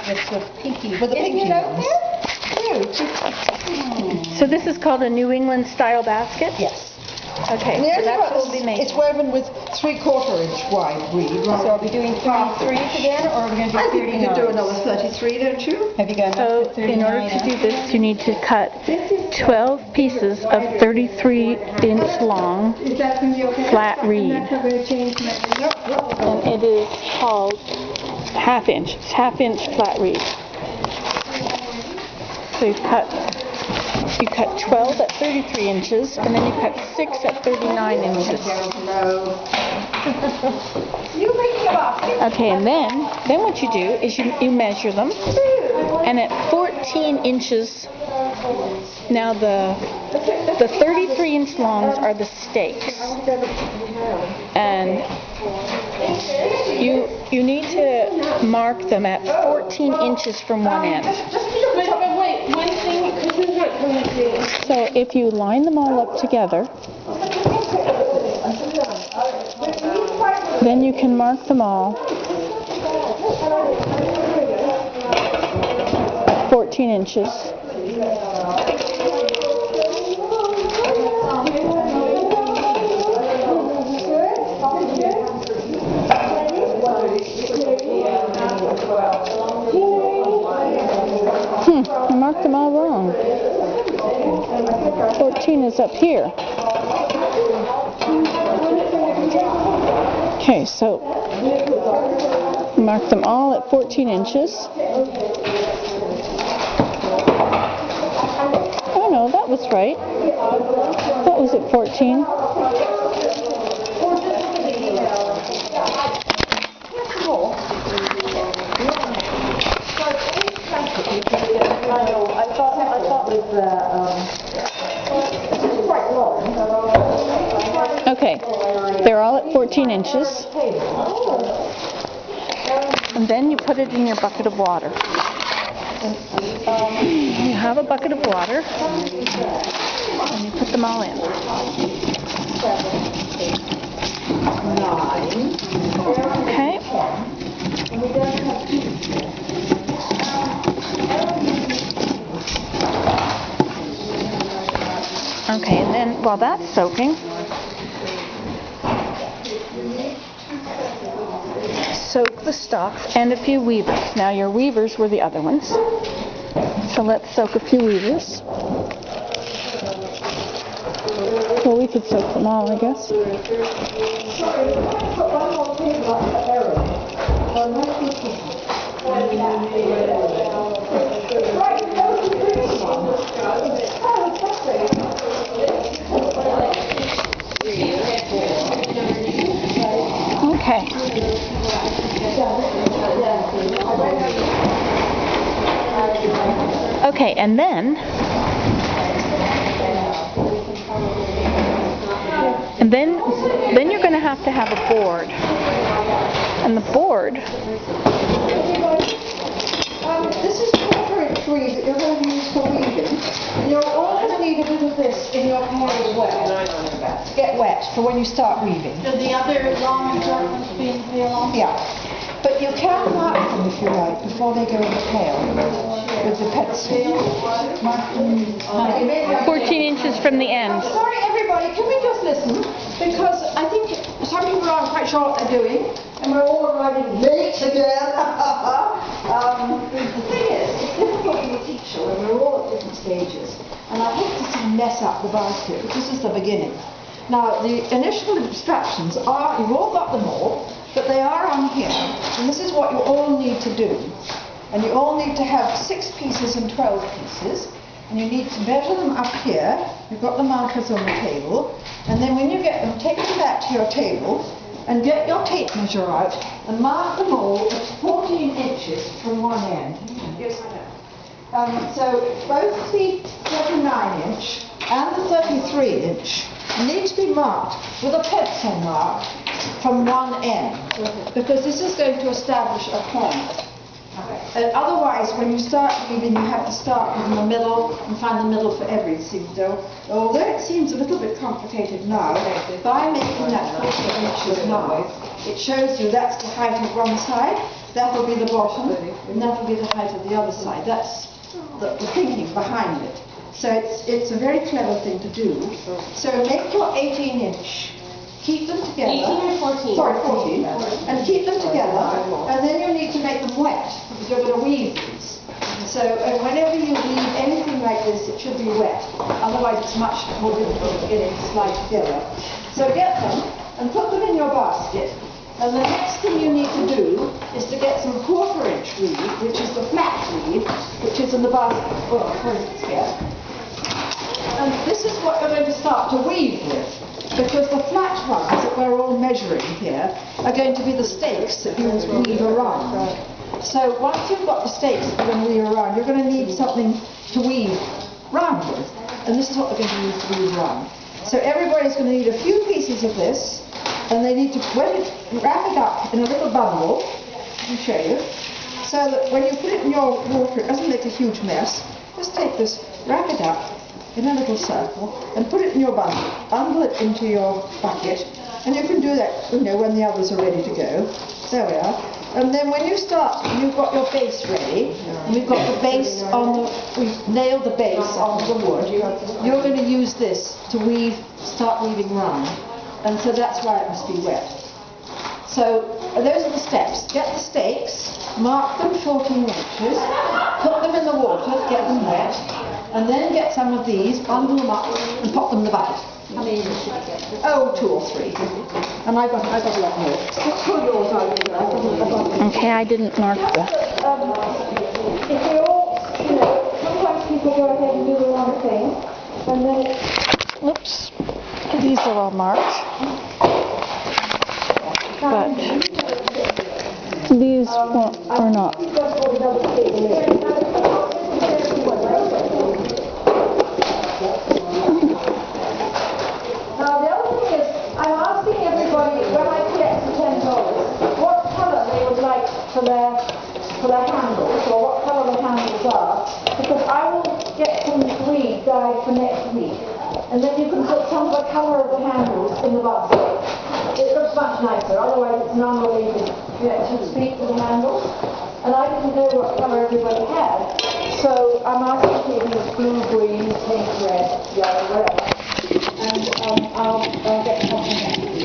with the pinky. With the pinky ones. So this is called a New England style basket? Yes. Okay, so that's what we'll be making. It's woven with 3/4 inch wide reed. So are we doing 33 again, or are we going to do 39? I think we could do another 33, don't you? Have you got enough for 39? In order to do this, you need to cut 12 pieces of 33-inch long flat reed. And it is called half-inch. It's half-inch flat reed. So you cut 12 at 33 inches, and then you cut 6 at 39 inches. Okay, and then what you do is you measure them, and at 14 inches, now the 33-inch longs are the stakes, and you need to mark them at 14 inches from one end. Wait, one thing, this is what I'm doing. So if you line them all up together, then you can mark them all at 14 inches. I marked them all wrong. 14 is up here. Okay, so mark them all at 14 inches. Oh no, that was right. That was at 14. Okay, they're all at 14 inches. And then you put it in your bucket of water. You have a bucket of water, and you put them all in. Okay. Okay, and then while that's soaking, soak the stalks and a few weavers. Now your weavers were the other ones. So let's soak a few weavers. Well, we could soak them all, I guess. Okay. Okay, and then you're going to have a board. And the board, this is 1/4 inch reed that you're going to use for weaving. And you'll always need a bit of this in your hair as well. To get wet for when you start weaving. So the other long ones being pale? Yeah. But you can mark them if you like before they go in the pail with the pencil. Mark them. 14 inches from the end. Sorry everybody, can we just listen? Because I think some people aren't quite sure what they're doing, and we're all arriving late again. The thing is, it's difficult for the teacher when we're all at different stages, and I hate to see mess up the basket, but this is the beginning. Now, the initial instructions are, you've all got them all, but they are on here, and this is what you all need to do. And you all need to have 6 pieces and 12 pieces, and you need to measure them up here. You've got the markers on the table, and then when you get them, take them back to your table, and get your tape measure out, and mark them all at 14 inches from one end. Yes, I know. So both the 39-inch and the 33-inch need to be marked with a pencil mark from one end, because this is going to establish a point. Otherwise, when you start weaving, you have to start in the middle and find the middle for every seam. Although it seems a little bit complicated now, by making that 40 inches now, it shows you that's the height of one side, that will be the bottom, and that will be the height of the other side. That's the thinking behind it. So it's a very clever thing to do. So make your 18-inch. Keep them together. 18 or 14? Sorry, 14. And keep them together. And then you need to make them wet, because you're going to weave these. So whenever you weave anything like this, it should be wet. Otherwise, it's much more difficult to get it to slide together. So get them and put them in your basket. And the next thing you need to do is to get some 1/4-inch weave, which is the flat weave, which is in the basket. Oh, for instance, here. And this is what you're going to start to weave with, because the flat ones that we're all measuring here are going to be the stakes that you weave around. So once you've got the stakes that you're going to weave around, you're going to need something to weave round with. And this is what we're going to use to weave round. So everybody's going to need a few pieces of this, and they need to wrap it up in a little bundle, let me show you, so that when you put it in your water, it doesn't make a huge mess. Just take this, wrap it up in a little circle, and put it in your bundle it into your bucket, and you can do that, you know, when the others are ready to go. There we are. And then when you start, you've got your base ready. We've got the base we've nailed the base on the wood. You're going to use this to start weaving round. And so that's why it must be wet. So those are the steps. Get the stakes, mark them 14 inches, put them in the water, get them wet, and then get some of these, bundle them up, and pop them in the bucket. How many inches should I get? Oh, 2 or 3. And I've got a lot more. Pull yours out. Okay, I didn't mark the... If we all, you know, sometimes people go ahead and do the wrong thing, and then Oops. These are all marked. But these are not. Now the other thing is, I'm asking everybody, when I collect the $10, what colour they would like for their handles, or what colour the handles are, because I will get some weed dyed for next week, and then you can put some of the colour of the handles in the basket. It looks much nicer, otherwise it's an unrelated, you know, to speak to the handles. And I didn't know what colour everybody had, so I'm asking people blue, green, pink, red, yellow, whatever. And I'll get something.